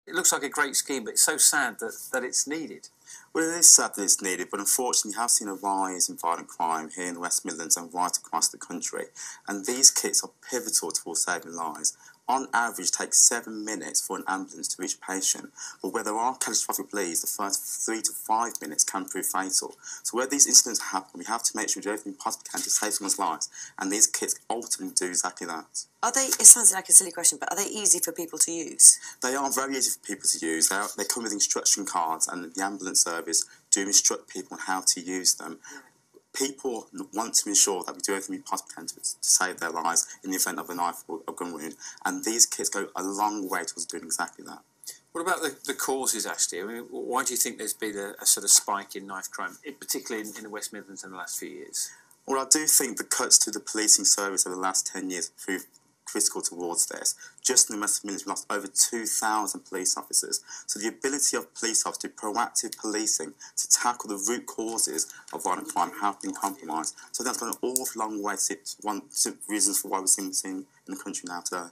It looks like a great scheme, but it's so sad that it's needed. Well, it is sad that it's needed, but unfortunately we have seen a rise in violent crime here in the West Midlands and right across the country. And these kits are pivotal towards saving lives. On average, it takes 7 minutes for an ambulance to reach a patient, but where there are catastrophic bleeds, the first 3 to 5 minutes can prove fatal. So where these incidents happen, we have to make sure we do everything possible we can to save someone's lives, and these kits ultimately do exactly that. Are they, it sounds like a silly question, but are they easy for people to use? They are very easy for people to use. They come with instruction cards, and the ambulance service do instruct people on how to use them. People want to ensure that we do everything we possibly can to save their lives in the event of a knife or a gun wound, and these kits go a long way towards doing exactly that. What about the causes, Ashley? I mean, why do you think there's been a sort of spike in knife crime, particularly in the West Midlands in the last few years? Well, I do think the cuts to the policing service over the last 10 years have proved critical towards this. Just in the West Midlands, we lost over 2,000 police officers. So the ability of police officers to do proactive policing to tackle the root causes of violent crime have been compromised. So that's gone an awful long way to one reasons for why we're seeing in the country now today.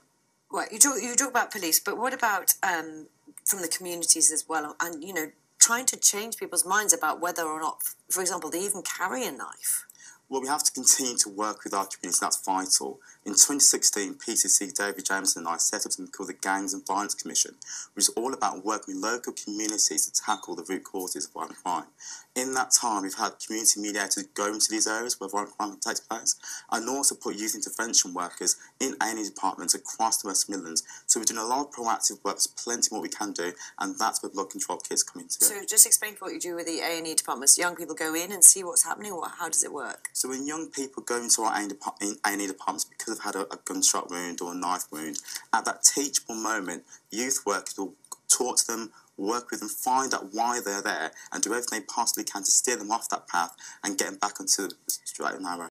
Right, you talk about police, but what about from the communities as well? And, you know, trying to change people's minds about whether or not, for example, they even carry a knife. Well, we have to continue to work with our community, that's vital. In 2016, PCC, David Jameson and I set up something called the Gangs and Violence Commission, which is all about working with local communities to tackle the root causes of violent crime. In that time, we've had community mediators go into these areas where violent crime takes place, and also put youth intervention workers in A&E departments across the West Midlands. So we're doing a lot of proactive work, there's plenty more we can do, and that's where blood control kits come into it. So just explain what you do with the A&E departments. Young people go in and see what's happening, or how does it work? So when young people go into our A&E departments because they've had a gunshot wound or a knife wound, at that teachable moment, youth workers will talk to them, work with them, find out why they're there, and do everything they possibly can to steer them off that path and get them back onto the straight and narrow.